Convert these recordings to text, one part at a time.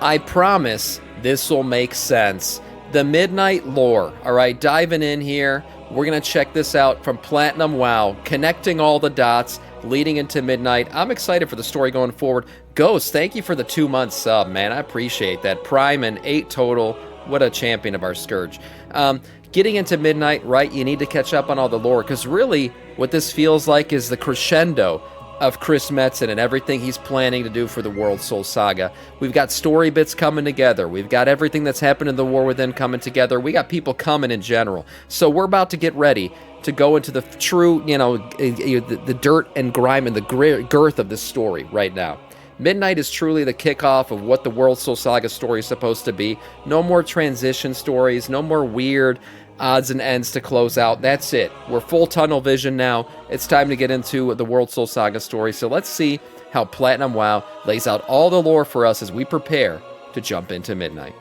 I promise this will make sense. The Midnight lore, all right, diving in here. We're going to check this out from Platinum WoW, connecting all the dots, leading into Midnight. I'm excited for the story going forward. Ghost, thank you for the 2-month sub, man. I appreciate that. Prime and 8 total. What a champion of our Scourge. Getting into Midnight, right, you need to catch up on all the lore, because really what this feels like is the crescendo of Chris Metzen and everything he's planning to do for the World Soul Saga. We've got story bits coming together. We've got everything that's happened in the War Within coming together. We got people coming in general. So we're about to get ready to go into the true, the dirt and grime and the girth of this story right now. Midnight is truly the kickoff of what the World Soul Saga story is supposed to be. No more transition stories, no more weird odds and ends to close out. That's it. We're full tunnel vision now. It's time to get into the World Soul Saga story. So let's see how Platinum WoW lays out all the lore for us as we prepare to jump into Midnight.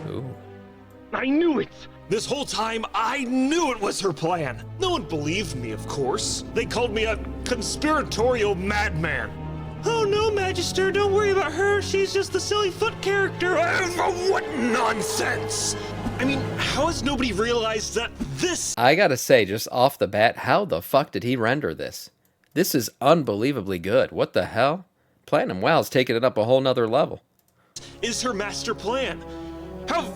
Ooh. I knew it! This whole time, I knew it was her plan. No one believed me, of course. They called me a conspiratorial madman. Oh no, Magister, don't worry about her. She's just the silly foot character. What nonsense! I mean, how has nobody realized that this... I gotta say, just off the bat, how the fuck did he render this? This is unbelievably good. What the hell? Platinum WoW's taking it up a whole nother level. ...is her master plan. How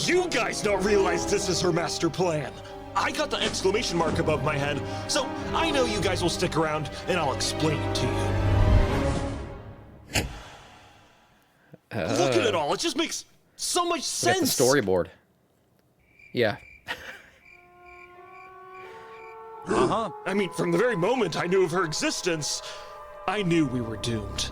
you guys don't realize this is her master plan? I got the exclamation mark above my head, so I know you guys will stick around and I'll explain it to you. Look at it all. It just makes so much sense. That's the storyboard. Yeah. I mean, from the very moment I knew of her existence, I knew we were doomed.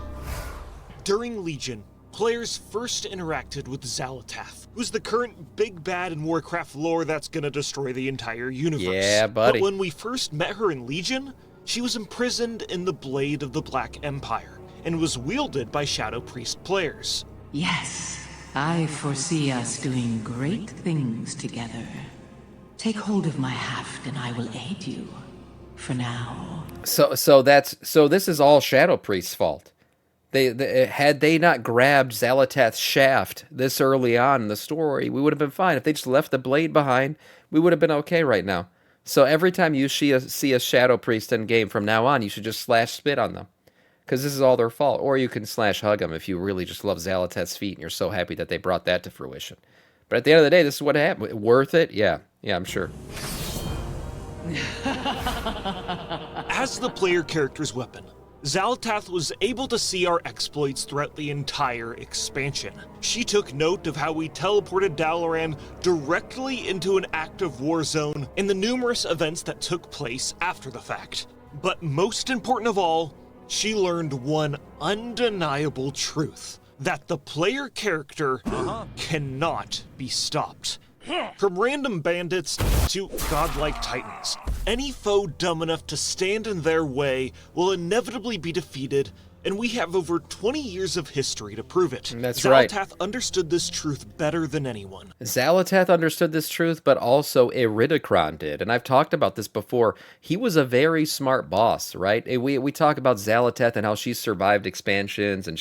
During Legion, players first interacted with xal'atath, who's the current big bad in Warcraft lore that's gonna destroy the entire universe. Yeah, buddy. But when we first met her in Legion, she was imprisoned in the Blade of the Black Empire and was wielded by Shadow Priest players. Yes, I foresee us doing great things together. Take hold of my haft and I will aid you. For now. So this is all Shadow Priest's fault. They had they not grabbed xal'atath's shaft this early on in the story, we would have been fine. If they just left the blade behind, we would have been okay right now. So every time you see a Shadow Priest in game from now on, you should just slash spit on them. Because this is all their fault. Or you can slash hug them if you really just love xal'atath's feet and you're so happy that they brought that to fruition. But at the end of the day, this is what happened. Worth it? Yeah. Yeah, I'm sure. As the player character's weapon, xal'atath was able to see our exploits throughout the entire expansion. She took note of how we teleported Dalaran directly into an active war zone and the numerous events that took place after the fact. But most important of all, she learned one undeniable truth, that the player character cannot be stopped. From random bandits to godlike titans, any foe dumb enough to stand in their way will inevitably be defeated, and we have over 20 years of history to prove it. That's right. xal'atath understood this truth better than anyone. xal'atath understood this truth, but also Iridikron did. And I've talked about this before. He was a very smart boss, right? We talk about xal'atath and how she survived expansions and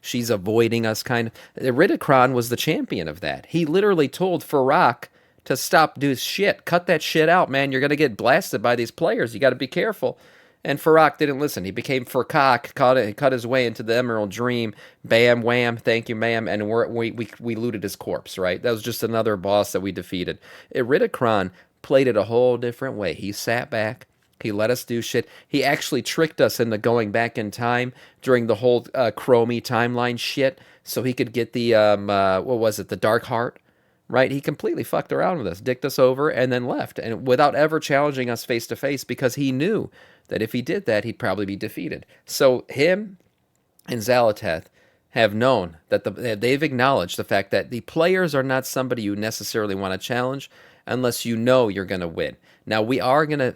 she's avoiding us kind of. Iridikron was the champion of that. He literally told Farak to stop doing shit. Cut that shit out, man. You're going to get blasted by these players. You got to be careful. And Farak didn't listen. He became Furkak, cut his way into the Emerald Dream. Bam, wham, thank you, ma'am. And we looted his corpse, right? That was just another boss that we defeated. Iridikron played it a whole different way. He sat back. He let us do shit. He actually tricked us into going back in time during the whole Chromie timeline shit so he could get the, the Dark Heart. Right? He completely fucked around with us, dicked us over, and then left. And without ever challenging us face to face because he knew that if he did that, he'd probably be defeated. So him and xal'atath have known that they've acknowledged the fact that the players are not somebody you necessarily want to challenge unless you know you're going to win. Now, we are going to,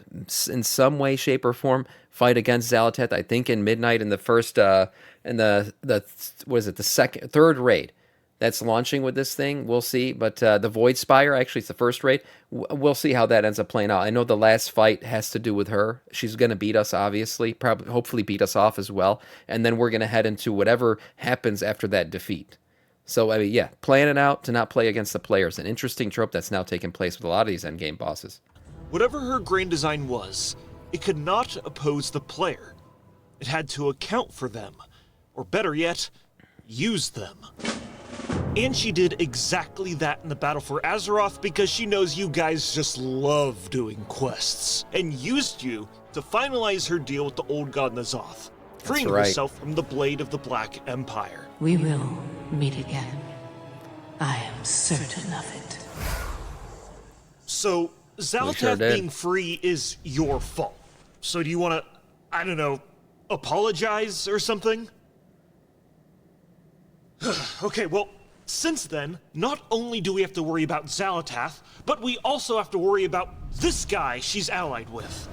in some way, shape, or form, fight against xal'atath. I think in Midnight in the first, third raid. that's launching with this thing. We'll see. But the Void Spire, actually, it's the first raid. We'll see how that ends up playing out. I know the last fight has to do with her. She's going to beat us, obviously. Probably, hopefully, beat us off as well. And then we're going to head into whatever happens after that defeat. So, I mean, yeah, plan it out to not play against the players. An interesting trope that's now taking place with a lot of these endgame bosses. Whatever her grand design was, it could not oppose the player. It had to account for them. Or better yet, use them. And she did exactly that in the battle for Azeroth because she knows you guys just love doing quests, and used you to finalize her deal with the old god N'Zoth, freeing herself from the blade of the Black Empire. We will meet again. I am certain of it. So, xal'atath being free is your fault. So do you want to, I don't know, apologize or something? Okay, well, since then, not only do we have to worry about xal'atath, but we also have to worry about this guy she's allied with.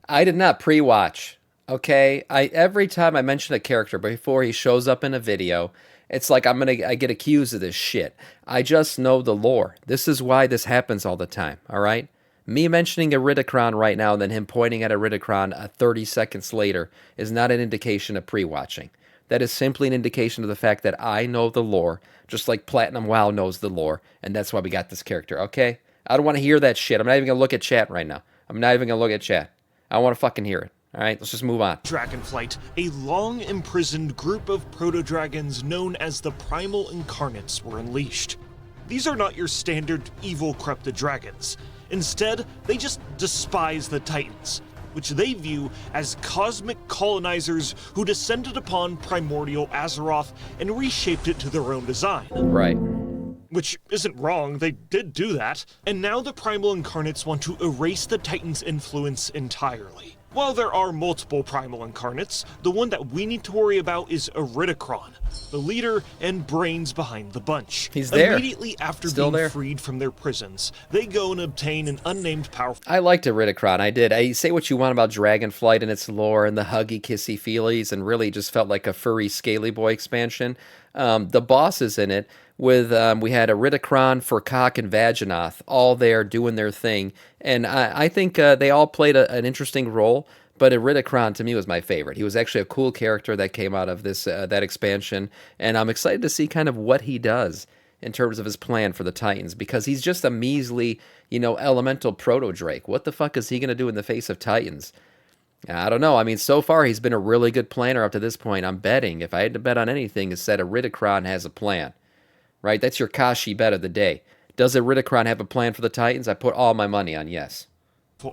I did not pre-watch, okay? Every time I mention a character before he shows up in a video, it's like I get accused of this shit. I just know the lore. This is why this happens all the time, all right? Me mentioning a Ridicron right now and then him pointing at a Ridicron 30 seconds later is not an indication of pre-watching. That is simply an indication of the fact that I know the lore, just like Platinum WoW knows the lore, and that's why we got this character, okay? I don't want to hear that shit. I'm not even going to look at chat right now. I'm not even going to look at chat. I don't want to fucking hear it. All right, let's just move on. Dragonflight, a long-imprisoned group of proto-dragons known as the primal incarnates were unleashed. These are not your standard evil corrupted dragons. Instead, they just despise the Titans, which they view as cosmic colonizers who descended upon primordial Azeroth and reshaped it to their own design. Right. Which isn't wrong, they did do that. And now the primal incarnates want to erase the Titans' influence entirely. While there are multiple primal incarnates, the one that we need to worry about is Iridikron, the leader and brains behind the bunch. He's there. Immediately after being freed from their prisons, they go and obtain an unnamed powerful... I liked Iridikron, I did. I say what you want about Dragonflight and its lore and the huggy kissy feelies, and really just felt like a furry scaly boy expansion. The bosses in it, with we had Iridikron, Furkak, and Vaginoth all there doing their thing, and I think they all played an interesting role. But Iridikron to me was my favorite. He was actually a cool character that came out of this that expansion, and I'm excited to see kind of what he does in terms of his plan for the Titans, because he's just a measly, elemental proto-drake. What the fuck is he going to do in the face of Titans? I don't know. I mean, so far he's been a really good planner up to this point. I'm betting, if I had to bet on anything, it's that Iridikron has a plan. Right? That's your Kashi bet of the day. Does Iridikron have a plan for the Titans? I put all my money on yes.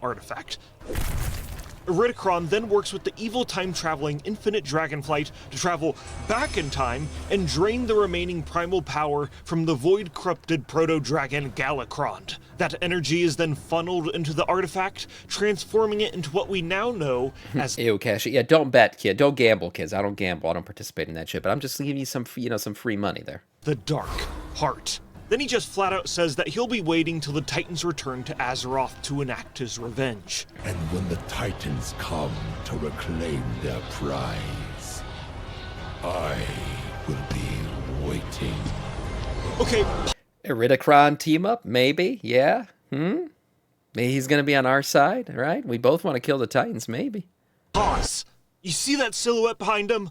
Artifact. Iridikron then works with the evil time-traveling infinite Dragonflight to travel back in time and drain the remaining primal power from the void-corrupted proto-dragon Galakrond. That energy is then funneled into the artifact, transforming it into what we now know as... Ew, Kashi. Yeah, don't bet, kid. Don't gamble, kids. I don't gamble. I don't participate in that shit. But I'm just giving you some, some free money there. The Dark Heart. Then he just flat out says that he'll be waiting till the Titans return to Azeroth to enact his revenge. And when the Titans come to reclaim their prize, I will be waiting. Okay. Iridikron team up? Maybe? Yeah? Maybe he's going to be on our side, right? We both want to kill the Titans, maybe. Pause. You see that silhouette behind him?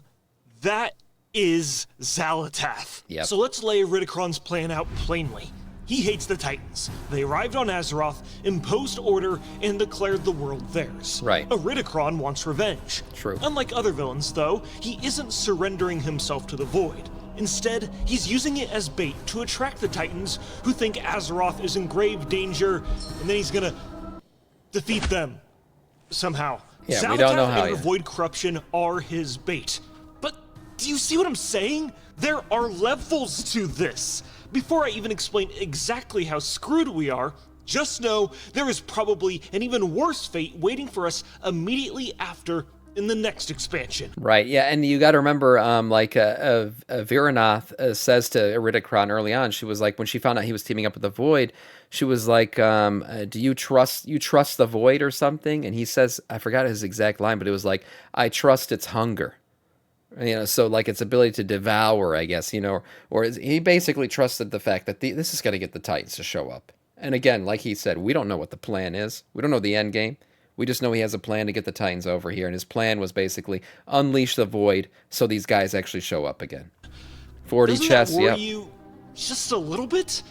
That is xal'atath. Yep. So let's lay Iridikron's plan out plainly. He hates the Titans. They arrived on Azeroth, imposed order, and declared the world theirs. Right. Iridikron wants revenge. True. Unlike other villains, though, he isn't surrendering himself to the Void. Instead, he's using it as bait to attract the Titans, who think Azeroth is in grave danger, and then he's gonna defeat them. Somehow. Yeah, xal'atath we don't know how and yet. the Void corruption are his bait. Do you see what I'm saying? There are levels to this. Before I even explain exactly how screwed we are, just know there is probably an even worse fate waiting for us immediately after in the next expansion. Right, yeah, and you got to remember, Viranoth says to Iridikron early on, she was like, when she found out he was teaming up with the Void, she was like, do you trust the Void or something? And he says, I forgot his exact line, but it was like, I trust its hunger. So like its ability to devour, I guess, he basically trusted the fact that this is going to get the Titans to show up. And again, like he said, we don't know what the plan is. We don't know the end game. We just know he has a plan to get the Titans over here, and his plan was basically unleash the void so these guys actually show up again. 40 Doesn't chests, that worry yep. you just a little bit?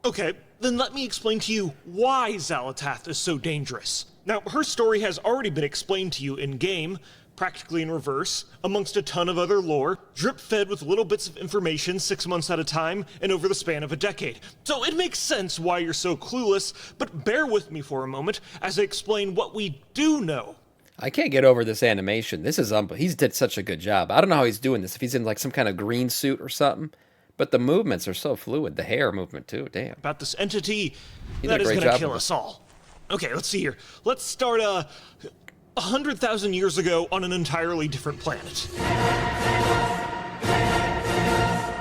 Okay, then let me explain to you why xal'atath is so dangerous. Now, her story has already been explained to you in-game, practically in reverse, amongst a ton of other lore, drip-fed with little bits of information 6 months at a time, and over the span of a decade. So it makes sense why you're so clueless, but bear with me for a moment as I explain what we do know. I can't get over this animation. This is he's did such a good job. I don't know how he's doing this. If he's in like some kind of green suit or something, but the movements are so fluid. The hair movement too. Damn. About this entity He did that a is great gonna job kill of it. us all. Okay, let's see here. Let's start 100,000 years ago on an entirely different planet.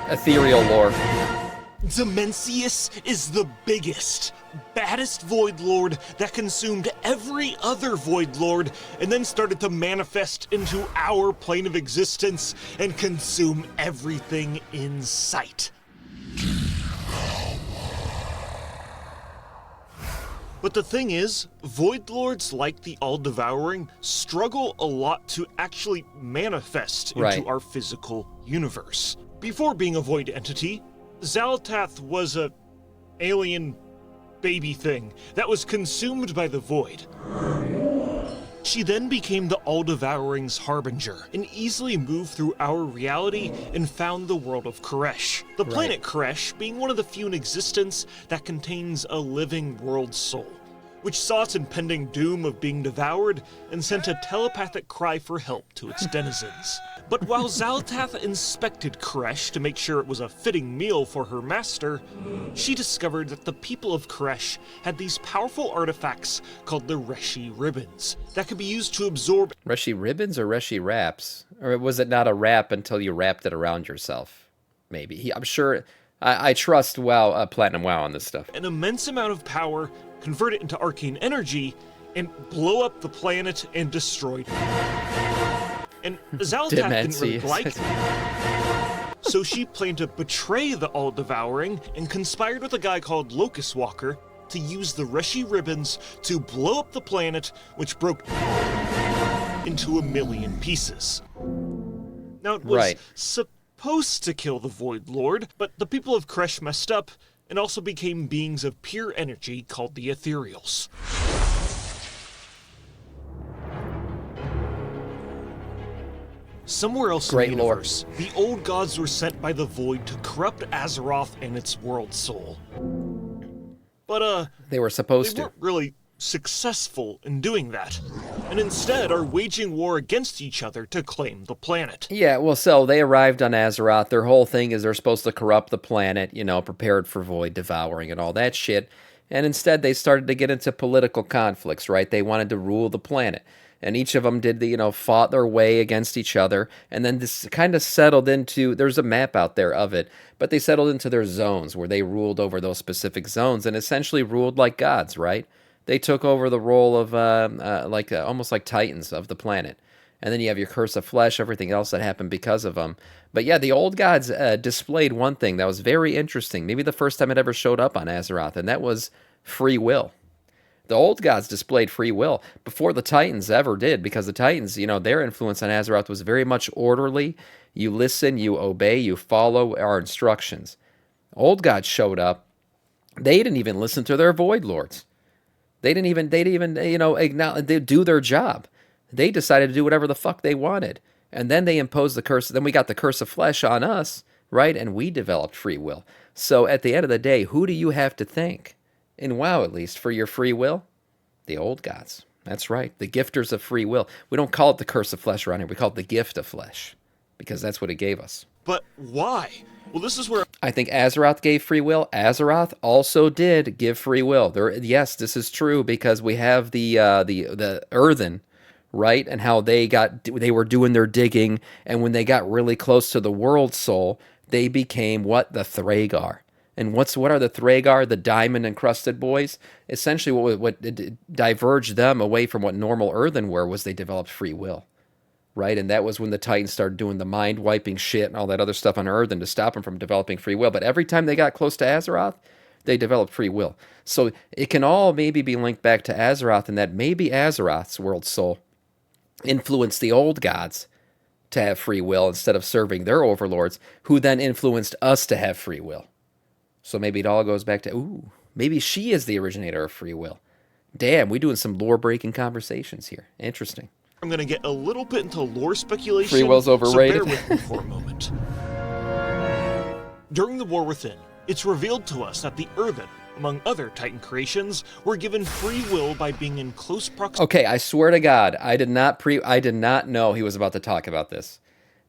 Ethereal lore. Dimensius is the biggest, baddest Void Lord that consumed every other Void Lord and then started to manifest into our plane of existence and consume everything in sight. But the thing is, Void Lords like the All-Devouring struggle a lot to actually manifest into Right. our physical universe. Before being a Void entity, xal'atath was a alien baby thing that was consumed by the Void. She then became the All-Devouring's harbinger and easily moved through our reality and found the world of Koresh. The planet Koresh being one of the few in existence that contains a living world soul, which saw its impending doom of being devoured and sent a telepathic cry for help to its denizens. But while xal'atath inspected Koresh to make sure it was a fitting meal for her master, she discovered that the people of Koresh had these powerful artifacts called the Reshi Ribbons that could be used to absorb Reshi ribbons or Reshi wraps? Or was it not a wrap until you wrapped it around yourself? Maybe. I'm sure. I trust WoW, Platinum WoW on this stuff. an immense amount of power, convert it into arcane energy, and blow up the planet and destroy it. And xal'atath didn't really Dimensius. like it. So she planned to betray the All-Devouring and conspired with a guy called Locust Walker to use the Reshi Ribbons to blow up the planet, which broke into 1,000,000 pieces. Now, it was Right. supposed to kill the Void Lord, but the people of Koresh messed up and also became beings of pure energy called the Ethereals. Somewhere else Great in the lore. universe, the old gods were sent by the Void to corrupt Azeroth and its world soul. But, They were supposed they to. weren't really successful in doing that, and instead are waging war against each other to claim the planet. Yeah, well, so they arrived on Azeroth. Their whole thing is they're supposed to corrupt the planet, prepared for void devouring and all that shit. And instead, they started to get into political conflicts, right? They wanted to rule the planet. And each of them did fought their way against each other. And then this kind of settled into, there's a map out there of it, but they settled into their zones where they ruled over those specific zones and essentially ruled like gods, right? They took over the role of almost like titans of the planet. And then you have your curse of flesh, everything else that happened because of them. But yeah, the old gods displayed one thing that was very interesting. Maybe the first time it ever showed up on Azeroth, and that was free will. The old gods displayed free will before the Titans ever did, because the Titans, their influence on Azeroth was very much orderly. You listen, you obey, you follow our instructions. Old gods showed up. They didn't even listen to their void lords. They didn't even acknowledge, they do their job. They decided to do whatever the fuck they wanted. And then they imposed the curse. Then we got the curse of flesh on us, right? And we developed free will. So at the end of the day, who do you have to thank? In WoW, at least, for your free will? The old gods. That's right. The gifters of free will. We don't call it the curse of flesh around here. We call it the gift of flesh, because that's what it gave us. But why? Well, this is where I think Azeroth gave free will. Azeroth also did give free will. Yes, this is true, because we have the Earthen, right? And how they were doing their digging, and when they got really close to the world soul, they became what? The Thragar. And what are the Thragar? The diamond encrusted boys. Essentially, what diverged them away from what normal Earthen were was they developed free will. right? And that was when the Titans started doing the mind-wiping shit and all that other stuff on Earth and to stop them from developing free will. But every time they got close to Azeroth, they developed free will. So it can all maybe be linked back to Azeroth, and that maybe Azeroth's world soul influenced the old gods to have free will instead of serving their overlords, who then influenced us to have free will. So maybe it all goes back to, ooh, maybe she is the originator of free will. Damn, we're doing some lore-breaking conversations here. Interesting. I'm going to get a little bit into lore speculation. Free will's overrated. So bear with me for a moment. During the War Within, it's revealed to us that the Earthen, among other Titan creations, were given free will by being in close proximity. Okay, I swear to God, I did not know he was about to talk about this.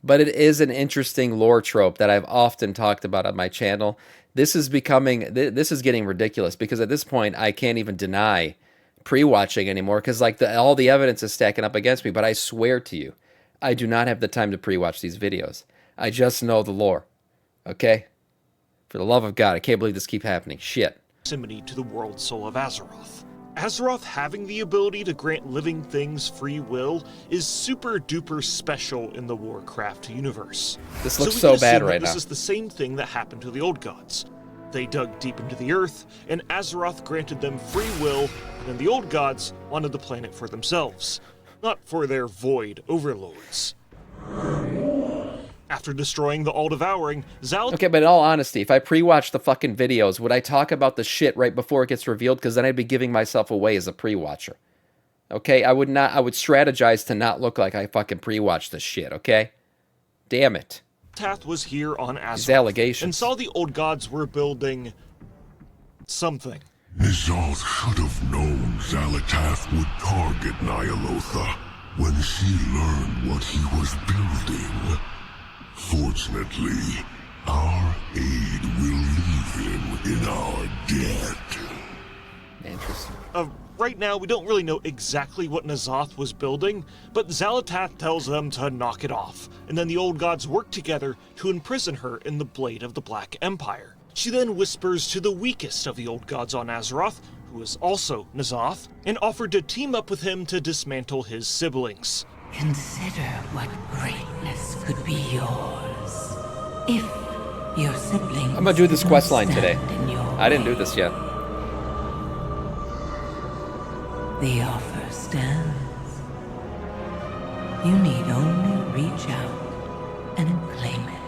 But it is an interesting lore trope that I've often talked about on my channel. This is getting ridiculous because at this point I can't even deny pre-watching anymore because like all the evidence is stacking up against me. But I swear to you, I do not have the time to pre-watch these videos. I just know the lore. Okay? For the love of God, I can't believe this keeps happening. Shit. Proximity to the world soul of Azeroth. Azeroth having the ability to grant living things free will is super duper special in the Warcraft universe. This looks so bad right now. This is the same thing that happened to the old gods. They dug deep into the earth, and Azeroth granted them free will, and then the old gods wanted the planet for themselves, not for their void overlords. After destroying the all-devouring, xal'atath... Okay, but in all honesty, if I pre-watch the fucking videos, would I talk about the shit right before it gets revealed? Because then I'd be giving myself away as a pre-watcher. Okay, I would strategize to not look like I fucking pre-watched this shit, okay? Damn it. Xal'atath was here on Azeroth, These allegations. and saw the old gods were building... something. N'Zoth should have known xal'atath would target Ny'alotha when she learned what he was building. Fortunately, our aid will leave him in our debt. Interesting. Right now, we don't really know exactly what N'Zoth was building, but xal'atath tells them to knock it off, and then the old gods work together to imprison her in the Blade of the Black Empire. She then whispers to the weakest of the old gods on Azeroth, who is also N'Zoth, and offered to team up with him to dismantle his siblings. Consider what greatness could be yours if your siblings. I'm gonna do this quest line stand today. in your I didn't do way. this yet. The offer stands. You need only reach out and claim it.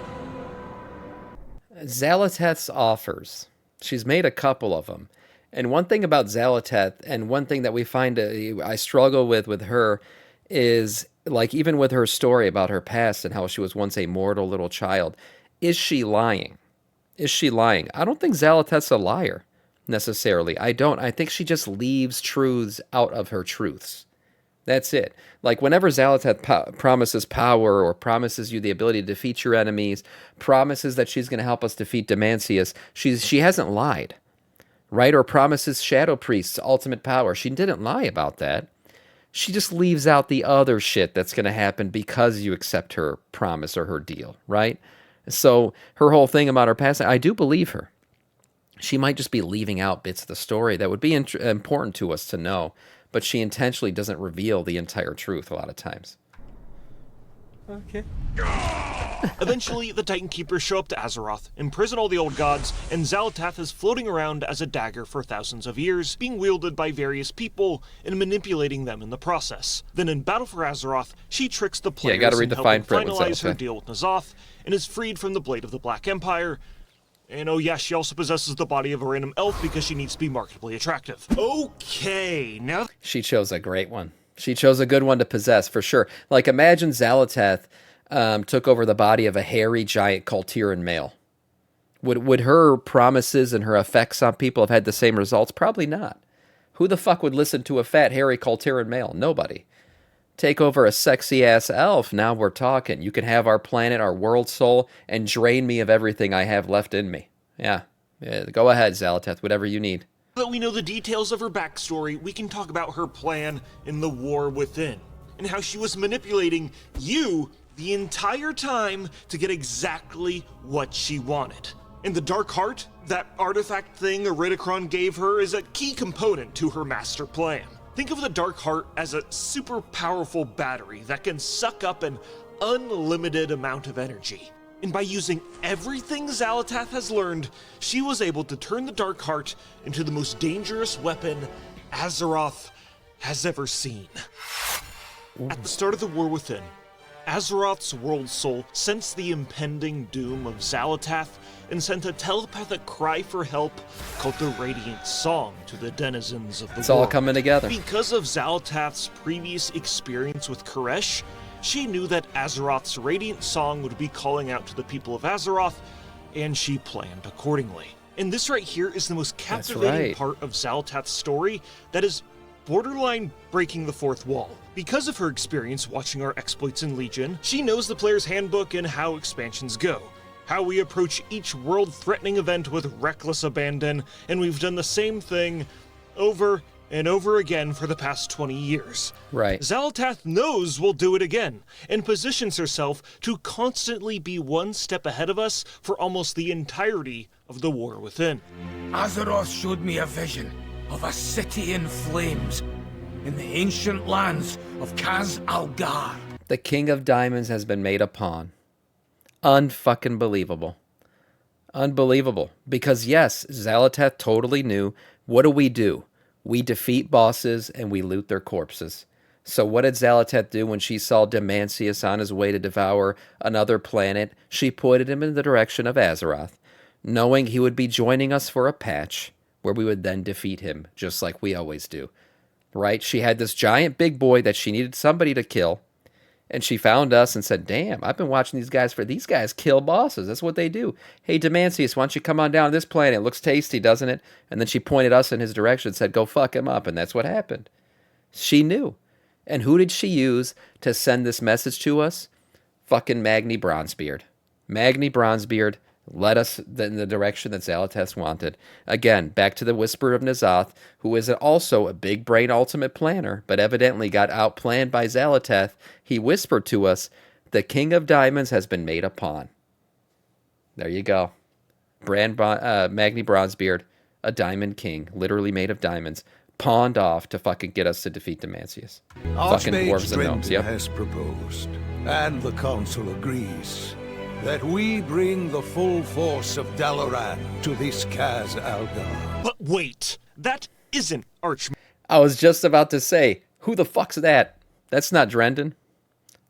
Xal'atath's offers. She's made a couple of them. And one thing about Xal'atath, and one thing that we find I struggle with her, is like even with her story about her past and how she was once a mortal little child, is she lying? Is she lying? I don't think Xal'atath's a liar, necessarily. I don't. I think she just leaves truths out of her truths. That's it. Like whenever Xal'atath promises power or promises you the ability to defeat your enemies, promises that she's going to help us defeat Demancius, she hasn't lied, right? Or promises Shadow Priest's ultimate power. She didn't lie about that. She just leaves out the other shit that's going to happen because you accept her promise or her deal, right? So her whole thing about her past, I do believe her. She might just be leaving out bits of the story that would be important to us to know, but she intentionally doesn't reveal the entire truth a lot of times. Okay. Eventually, the Titan Keepers show up to Azeroth, imprison all the old gods, and Xal'atath is floating around as a dagger for thousands of years, being wielded by various people and manipulating them in the process. Then in Battle for Azeroth, she tricks the players gotta read and the help them fine print with finalize her Xal'atath. deal with N'Zoth, and is freed from the Blade of the Black Empire. And oh yeah, she also possesses the body of a random elf because she needs to be marketably attractive. Okay, now... She chose a great one. She chose a good one to possess, for sure. Like, imagine Xal'atath took over the body of a hairy, giant Kultiran male. Would her promises and her effects on people have had the same results? Probably not. Who the fuck would listen to a fat, hairy Kultiran male? Nobody. Take over a sexy-ass elf, now we're talking. You can have our planet, our world soul, and drain me of everything I have left in me. Yeah go ahead, Xal'atath, whatever you need. Now that we know the details of her backstory, we can talk about her plan in the War Within, and how she was manipulating you the entire time to get exactly what she wanted. And the Dark Heart, that artifact thing Iridikron gave her, is a key component to her master plan. Think of the Dark Heart as a super powerful battery that can suck up an unlimited amount of energy. And by using everything xal'atath has learned, she was able to turn the Dark Heart into the most dangerous weapon Azeroth has ever seen. At the start of the War Within, Azeroth's World Soul sensed the impending doom of xal'atath and sent a telepathic cry for help called the Radiant Song to the denizens of the world. It's all coming together. Because of Xal'atath's previous experience with Koresh, she knew that Azeroth's Radiant Song would be calling out to the people of Azeroth, and she planned accordingly. And this right here is the most captivating part of Xal'atath's story that is borderline breaking the fourth wall. Because of her experience watching our exploits in Legion, she knows the player's handbook and how expansions go, how we approach each world-threatening event with reckless abandon, and we've done the same thing over and over again for the past 20 years. Right. Xal'atath knows we'll do it again, and positions herself to constantly be one step ahead of us for almost the entirety of the War Within. Azeroth showed me a vision of a city in flames in the ancient lands of xal'atath. The King of Diamonds has been made a pawn. Unfucking believable. Unbelievable. Because yes, Xal'atath totally knew. What do? We defeat bosses and we loot their corpses. So what did Xal'atath do when she saw Demancius on his way to devour another planet? She pointed him in the direction of Azeroth, knowing he would be joining us for a patch where we would then defeat him, just like we always do. Right? She had this giant big boy that she needed somebody to kill. And she found us and said, damn, I've been watching these guys kill bosses. That's what they do. Hey, Demancius, why don't you come on down to this planet? It looks tasty, doesn't it? And then she pointed us in his direction and said, go fuck him up. And that's what happened. She knew. And who did she use to send this message to us? Fucking Magni Bronzebeard. Magni Bronzebeard led us in the direction that Xal'atath wanted. Again, back to the Whisper of N'Zoth, who is also a big brain ultimate planner, but evidently got outplanned by Xal'atath. He whispered to us, the King of Diamonds has been made a pawn. There you go. Magni Bronzebeard, a diamond king, literally made of diamonds, pawned off to fucking get us to defeat Demancius. Fucking dwarves and gnomes, yep. Has proposed, and the council agrees, that we bring the full force of Dalaran to this xal'atath. But wait, that isn't I was just about to say, who the fuck's that? That's not Drendon.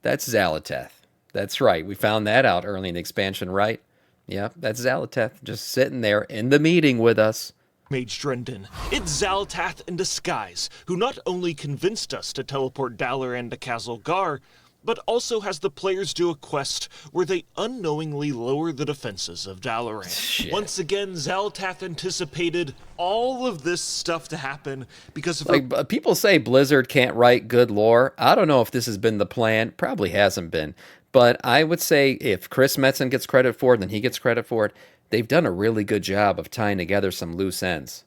That's Xal'atath. That's right, we found that out early in the expansion, right? Yep, that's Xal'atath, just sitting there in the meeting with us. Mage Drendon. It's Xal'atath in disguise, who not only convinced us to teleport Dalaran to Khazal-Gar, but also has the players do a quest where they unknowingly lower the defenses of Dalaran. Shit. Once again, Xal'atath anticipated all of this stuff to happen because of like, people say Blizzard can't write good lore. I don't know if this has been the plan. Probably hasn't been. But I would say if Chris Metzen gets credit for it, then he gets credit for it. They've done a really good job of tying together some loose ends.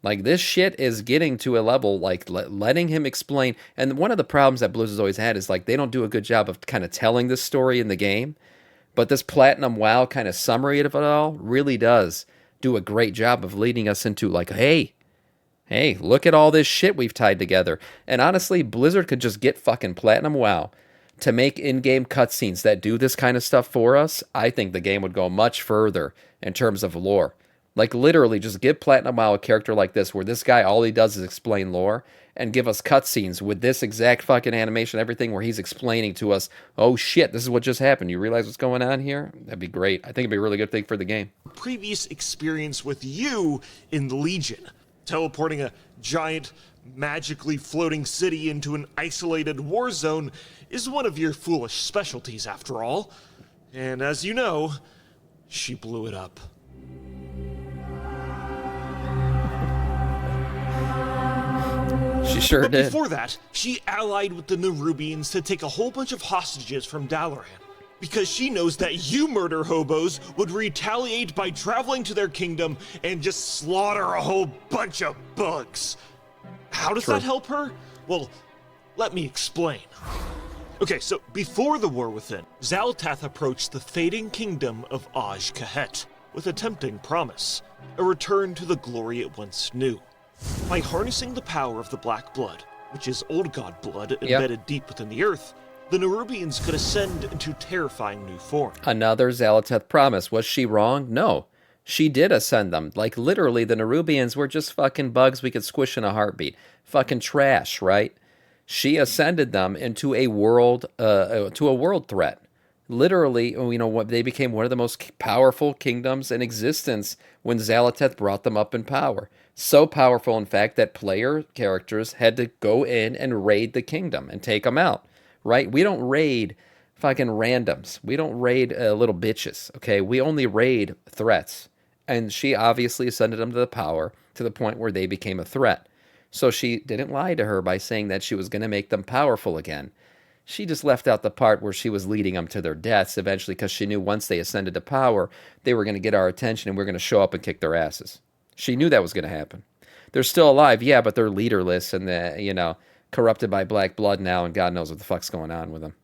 Like, this shit is getting to a level, like, letting him explain. And one of the problems that Blizzard's always had is, like, they don't do a good job of kind of telling this story in the game. But this Platinum WoW kind of summary of it all really does do a great job of leading us into, like, hey, look at all this shit we've tied together. And honestly, Blizzard could just get fucking Platinum WoW to make in-game cutscenes that do this kind of stuff for us. I think the game would go much further in terms of lore. Like, literally, just give Platinum WoW a character like this, where this guy, all he does is explain lore, and give us cutscenes with this exact fucking animation, everything, where he's explaining to us, oh shit, this is what just happened. You realize what's going on here? That'd be great. I think it'd be a really good thing for the game. previous experience with you in the Legion. Teleporting a giant, magically floating city into an isolated war zone is one of your foolish specialties, after all. And as you know, she blew it up. She sure But did. before that, she allied with the Nerubians to take a whole bunch of hostages from Dalaran. Because she knows that you murder hobos would retaliate by traveling to their kingdom and just slaughter a whole bunch of bugs. How does that help her? Well, let me explain. Okay, so before the War Within, Xal'atath approached the fading kingdom of Aj Kahet with a tempting promise, a return to the glory it once knew. By harnessing the power of the Black Blood, which is old god blood embedded deep within the earth, the Nerubians could ascend into terrifying new form. Another xal'atath promise. Was she wrong? No. She did ascend them. Like, literally, the Nerubians were just fucking bugs we could squish in a heartbeat. Fucking trash, right? She ascended them into a world threat. Literally, they became one of the most powerful kingdoms in existence when xal'atath brought them up in power. So powerful, in fact, that player characters had to go in and raid the kingdom and take them out, right? We don't raid fucking randoms. We don't raid little bitches, okay? We only raid threats. And she obviously ascended them to the power to the point where they became a threat. So she didn't lie to her by saying that she was going to make them powerful again. She just left out the part where she was leading them to their deaths eventually, because she knew once they ascended to power, they were going to get our attention and we're going to show up and kick their asses. She knew that was going to happen. They're still alive, yeah, but they're leaderless and corrupted by black blood now, and God knows what the fuck's going on with them.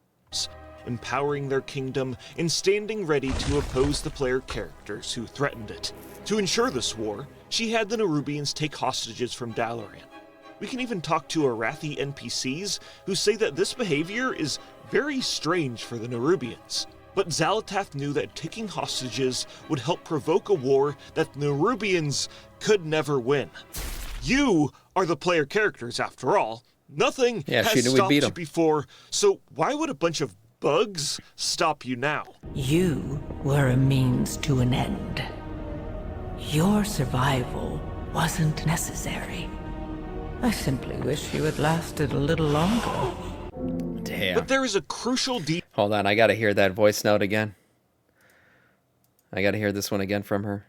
Empowering their kingdom and standing ready to oppose the player characters who threatened it. To ensure this war, she had the Nerubians take hostages from Dalaran. We can even talk to Arathi NPCs who say that this behavior is very strange for the Nerubians. But xal'atath knew that taking hostages would help provoke a war that the Nerubians could never win. You are the player characters, after all. Nothing has stopped you before, so why would a bunch of bugs stop you now? You were a means to an end. Your survival wasn't necessary. I simply wish you had lasted a little longer. Damn. But there is a crucial Hold on, I gotta hear that voice note again. I gotta hear this one again from her.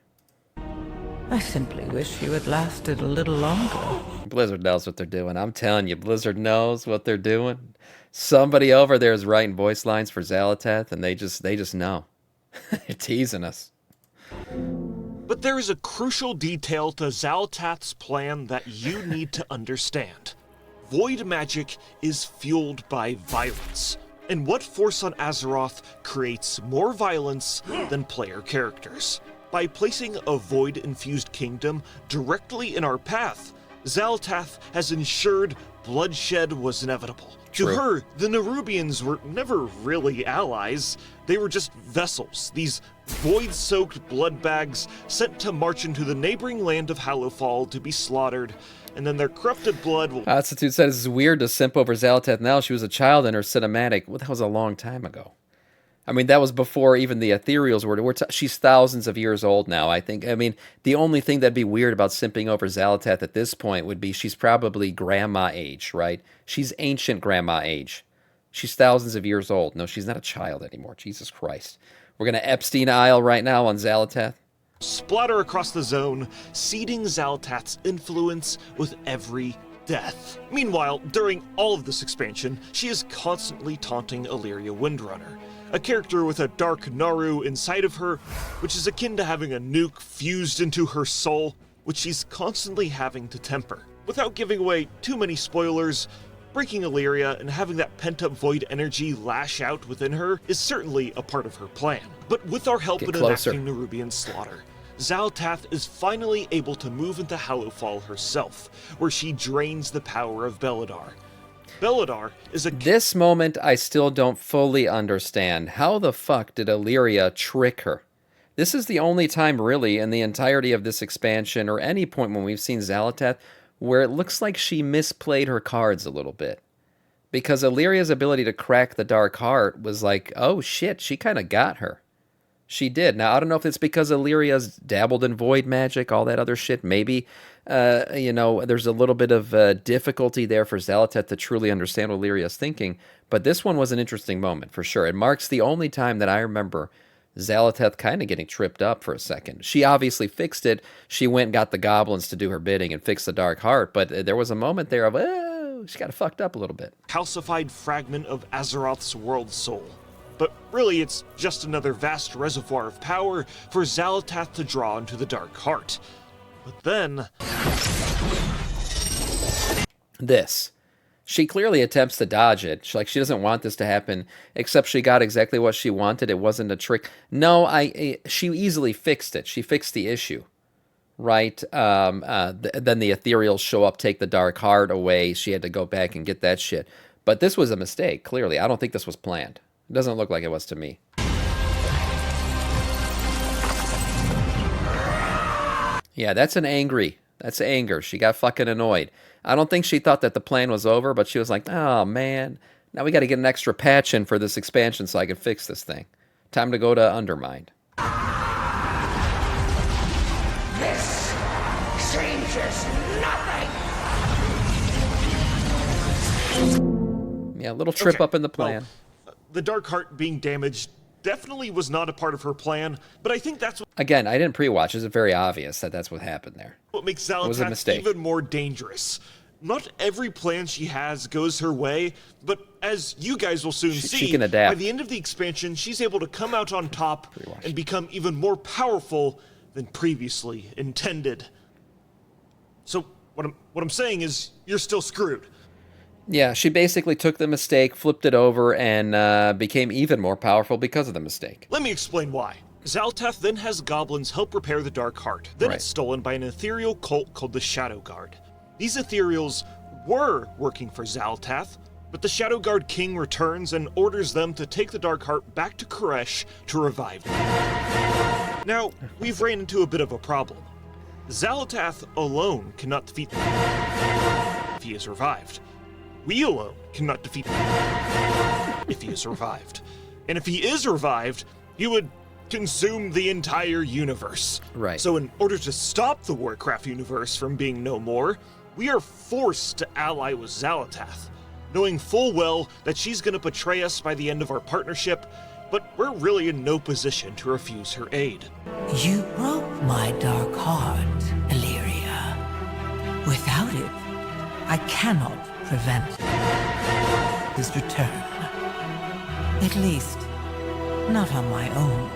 I simply wish you had lasted a little longer. Blizzard knows what they're doing. I'm telling you, Blizzard knows what they're doing. Somebody over there is writing voice lines for xal'atath, and they just know. They're teasing us. But there is a crucial detail to xal'atath's plan that you need to understand. Void magic is fueled by violence. And what force on Azeroth creates more violence than player characters? By placing a void-infused kingdom directly in our path, xal'atath has ensured bloodshed was inevitable. True. To her, the Nerubians were never really allies. They were just vessels, these void-soaked blood bags sent to march into the neighboring land of Hallowfall to be slaughtered, and then their corrupted blood will... Constitute said it's weird to simp over xal'atath now. She was a child in her cinematic. Well, that was a long time ago. I mean, that was before even the ethereals were... she's thousands of years old now, I think. I mean, the only thing that'd be weird about simping over xal'atath at this point would be she's probably grandma age, right? She's ancient grandma age. She's thousands of years old. No, she's not a child anymore. Jesus Christ. We're going to Epstein Isle right now on xal'atath. Splatter across the zone, seeding xal'atath's influence with every death. Meanwhile, during all of this expansion, she is constantly taunting Illyria Windrunner, a character with a dark Naru inside of her, which is akin to having a nuke fused into her soul, which she's constantly having to temper. Without giving away too many spoilers, breaking Illyria and having that pent-up void energy lash out within her is certainly a part of her plan. But with our help in enacting Nerubian slaughter, xal'atath is finally able to move into Hallowfall herself, where she drains the power of Beledar. Beledar is a... This moment I still don't fully understand. How the fuck did Illyria trick her? This is the only time really in the entirety of this expansion, or any point when we've seen xal'atath, where it looks like she misplayed her cards a little bit. Because Illyria's ability to crack the Dark Heart was like, oh shit, she kind of got her. She did. Now, I don't know if it's because Illyria's dabbled in void magic, all that other shit. Maybe, there's a little bit of difficulty there for xal'atath to truly understand what Illyria's thinking. But this one was an interesting moment, for sure. It marks the only time that I remember xal'atath kind of getting tripped up for a second. She obviously fixed it. She went and got the goblins to do her bidding and fix the Dark Heart. But there was a moment there of, oh, she got fucked up a little bit. Calcified fragment of Azeroth's world soul. But really, it's just another vast reservoir of power for xal'atath to draw into the Dark Heart. But then... this. She clearly attempts to dodge it. She doesn't want this to happen, except she got exactly what she wanted. It wasn't a trick. No, she easily fixed it. She fixed the issue, right? Then the ethereals show up, take the dark heart away. She had to go back and get that shit. But this was a mistake, clearly. I don't think this was planned. It doesn't look like it was to me. Yeah, that's anger. She got fucking annoyed. I don't think she thought that the plan was over, but she was like, oh, man, now we got to get an extra patch in for this expansion so I can fix this thing. Time to go to Undermined. This changes nothing. Yeah, a little trip up in the plan. Well, the Dark Heart being damaged definitely was not a part of her plan, but I think that's Again, I didn't pre-watch. It's very obvious that that's what happened there. what makes It was a xal'atath mistake. even more dangerous. Not every plan she has goes her way, but as you guys will soon see, she can adapt. by the end of the expansion, she's able to come out on top and become even more powerful than previously intended. So what I'm saying is, you're still screwed. Yeah, she basically took the mistake, flipped it over, and became even more powerful because of the mistake. Let me explain why. xal'atath then has goblins help repair the Dark Heart. Then Right. it's stolen by an ethereal cult called the Shadow Guard. These ethereals were working for xal'atath, but the Shadow Guard King returns and orders them to take the Dark Heart back to Koresh to revive them. Now, we've ran into a bit of a problem. xal'atath alone cannot defeat them if he is revived. We alone cannot defeat him if he is revived. And if he is revived, he would consume the entire universe. Right. So in order to stop the Warcraft universe from being no more, we are forced to ally with xal'atath, knowing full well that she's going to betray us by the end of our partnership, but we're really in no position to refuse her aid. You broke my dark heart, Illyria. Without it, I cannot prevent his return. At least, not on my own.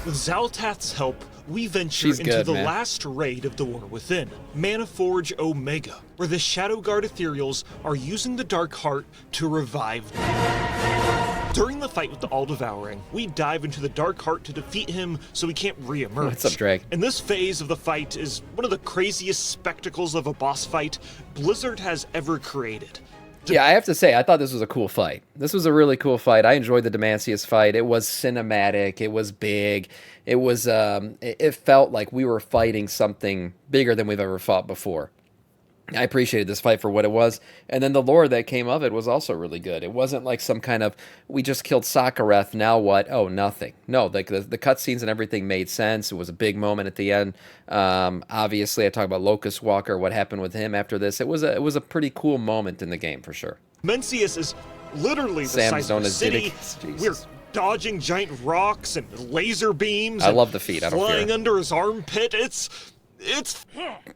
With xal'atath's help, we venture She's into good, the man. last raid of the War Within, Manaforge Omega, where the Shadow Guard Ethereals are using the Dark Heart to revive them. During the fight with the All-Devouring, we dive into the Dark Heart to defeat him so we can't re-emerge. What's up, Drake? And this phase of the fight is one of the craziest spectacles of a boss fight Blizzard has ever created. Yeah, I have to say, I thought this was a cool fight. This was a really cool fight. I enjoyed the Demacius fight. It was cinematic. It was big. It was, it felt like we were fighting something bigger than we've ever fought before. I appreciated this fight for what it was. And then the lore that came of it was also really good. It wasn't like some kind of, we just killed Sakareth, now what? Oh, nothing. No, like the cutscenes and everything made sense. It was a big moment at the end. Obviously, I talk about Locust Walker, what happened with him after this. It was a pretty cool moment in the game, for sure. Mencius is literally the Sam's size known of a as city. Diddyk. We're Jesus. dodging giant rocks and laser beams. I and love the feet. I don't flying care. under his armpit. It's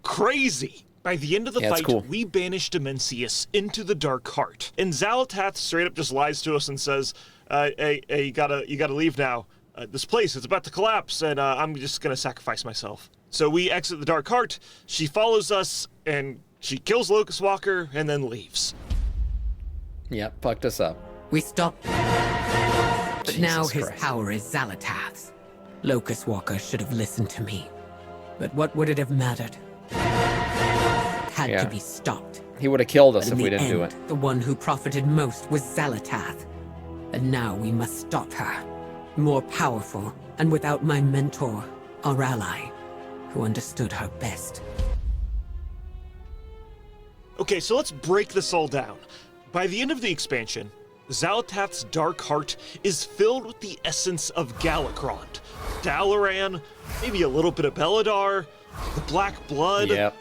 crazy. By the end of the Yeah, it's fight, cool. we banish Mencius into the Dark Heart, and xal'atath straight up just lies to us and says, "Hey, you gotta leave now. This place is about to collapse, and I'm just gonna sacrifice myself." So we exit the Dark Heart. She follows us, and she kills Locust Walker, and then leaves. Yep, fucked us up. We stopped. But now Jesus his Christ. power is xal'atath's. Locust Walker should have listened to me. But what would it have mattered? Had Yeah. to be stopped. He would have killed us In if the we didn't end, do it. the one who profited most was xal'atath. And now we must stop her. More powerful, and without my mentor, our ally, who understood her best. Okay, so let's break this all down. By the end of the expansion, xal'atath's Dark Heart is filled with the essence of Galakrond, Dalaran, maybe a little bit of Beladar, the Black Blood, Yep.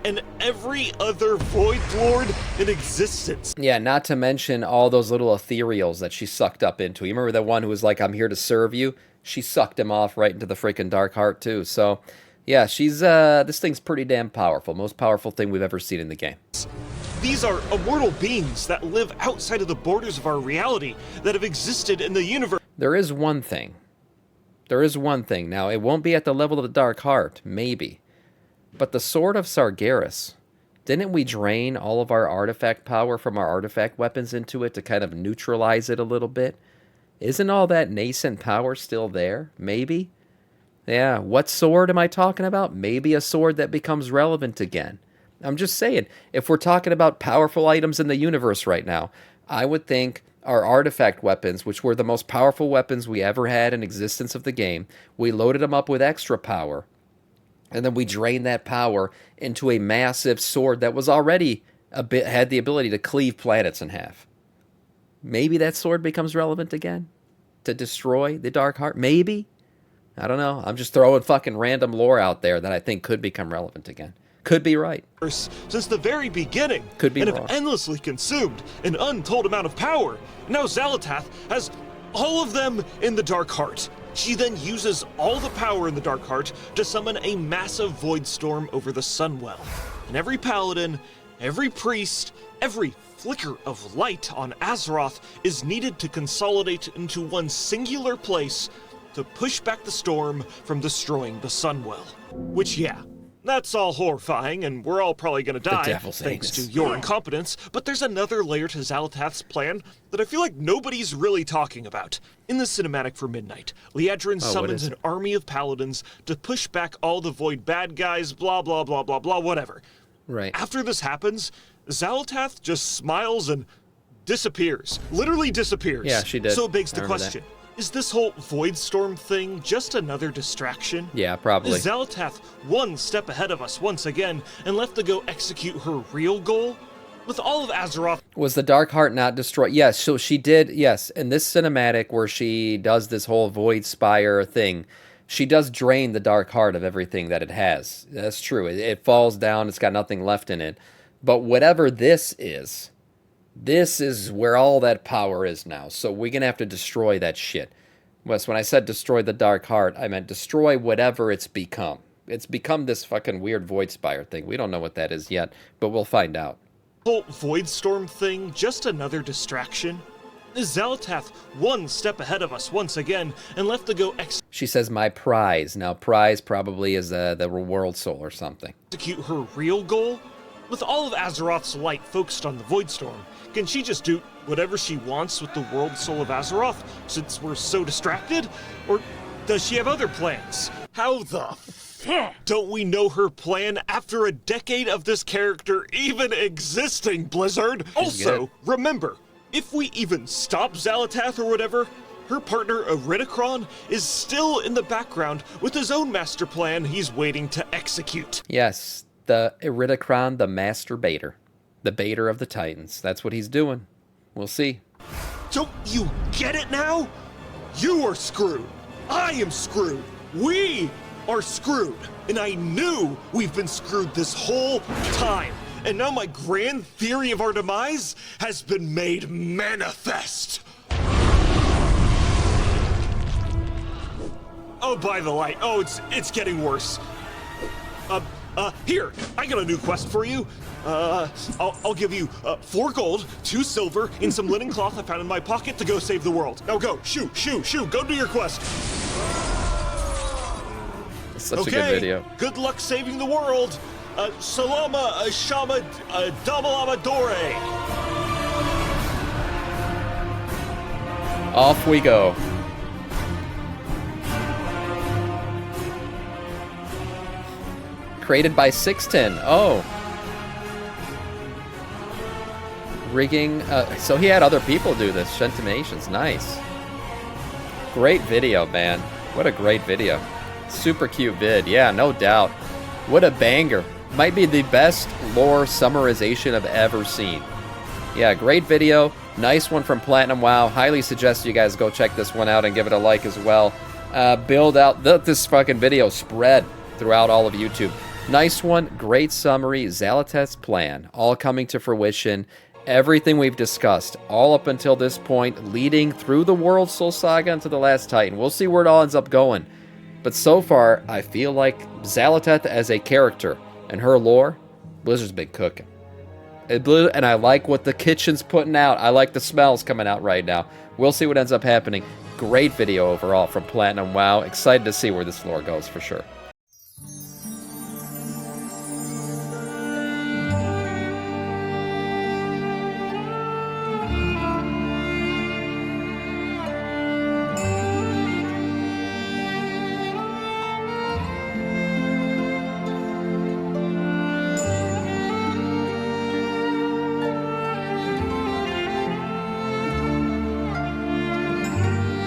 and every other Void Lord in existence. Yeah, not to mention all those little ethereals that she sucked up into. You remember that one who was like, I'm here to serve you? She sucked him off right into the freaking Dark Heart, too. So, yeah, she's, this thing's pretty damn powerful. Most powerful thing we've ever seen in the game. These are immortal beings that live outside of the borders of our reality that have existed in the universe. There is one thing. There is one thing. Now, it won't be at the level of the Dark Heart, maybe. But the Sword of Sargeras, didn't we drain all of our artifact power from our artifact weapons into it to kind of neutralize it a little bit? Isn't all that nascent power still there? Maybe? Yeah, what sword am I talking about? Maybe a sword that becomes relevant again. I'm just saying, if we're talking about powerful items in the universe right now, I would think our artifact weapons, which were the most powerful weapons we ever had in existence of the game, we loaded them up with extra power, and then we drained that power into a massive sword that was already had the ability to cleave planets in half. Maybe that sword becomes relevant again to destroy the Dark Heart. Maybe. I don't know. I'm just throwing fucking random lore out there that I think could become relevant again. Could be right. Since the very beginning, Could be and wrong. have endlessly consumed an untold amount of power. Now xal'atath has all of them in the Dark Heart. She then uses all the power in the Dark Heart to summon a massive void storm over the sunwell. And every paladin, every priest, every flicker of light on Azeroth is needed to consolidate into one singular place to push back the storm from destroying the sunwell. Which, yeah, that's all horrifying, and we're all probably gonna die devil's thanks to anus. your incompetence, but there's another layer to xal'atath's plan that I feel like nobody's really talking about. In the cinematic for Midnight, Liadrin summons is an army of paladins to push back all the void bad guys, blah blah blah blah blah, whatever. Right. After this happens, xal'atath just smiles and disappears. Literally disappears. Yeah, she did. So it begs I the remember that. question, is this whole void storm thing just another distraction? Yeah, probably. Is xal'atath one step ahead of us once again and left to go execute her real goal? With all of Azeroth Was the Dark Heart not destroyed? Yes, so she did, yes. In this cinematic where she does this whole Void Spire thing, she does drain the Dark Heart of everything that it has. That's true. It falls down, it's got nothing left in it. But whatever this is where all that power is now. So we're going to have to destroy that shit. Wes, when I said destroy the Dark Heart, I meant destroy whatever it's become. It's become this fucking weird Void Spire thing. We don't know what that is yet, but we'll find out. whole void storm thing just another distraction? Is xal'atath one step ahead of us once again and left to go She says my prize. Now prize probably is the world soul or something. execute her real goal? With all of Azeroth's light focused on the void storm, can she just do whatever she wants with the world soul of Azeroth since we're so distracted? Or does she have other plans? How the don't we know her plan after a decade of this character even existing, Blizzard? Also, remember, if we even stop xal'atath or whatever, her partner Iridikron is still in the background with his own master plan he's waiting to execute. Yes, the Iridikron, the master baiter. The baiter of the Titans. That's what he's doing. We'll see. Don't you get it now? You are screwed. I am screwed. We are screwed. And I knew we've been screwed this whole time. And now my grand theory of our demise has been made manifest. Oh, by the light. Oh, it's getting worse. Here, I got a new quest for you. I'll give you 4 gold, 2 silver, and some linen cloth I found in my pocket to go save the world. Now go, shoo, go do your quest. Such a good video. Good luck saving the world. Salama, Shama, Damalama Dore. Off we go. Created by Sixten. Oh. Rigging. So he had other people do this. Shentimations. Nice. Great video, man. What a great video. Super cute vid. Yeah, no doubt. What a banger. Might be the best lore summarization I've ever seen. Yeah, great video. Nice one from Platinum WoW. Highly suggest you guys go check this one out and give it a like as well. Build out this fucking video spread throughout all of YouTube. Nice one. Great summary. xal'atath's plan. All coming to fruition. Everything we've discussed all up until this point, leading through the World Soul Saga into the Last Titan. We'll see where it all ends up going. But so far, I feel like xal'atath as a character and her lore, Blizzard's been cooking. And I like what the kitchen's putting out. I like the smells coming out right now. We'll see what ends up happening. Great video overall from Platinum WoW. Excited to see where this lore goes for sure.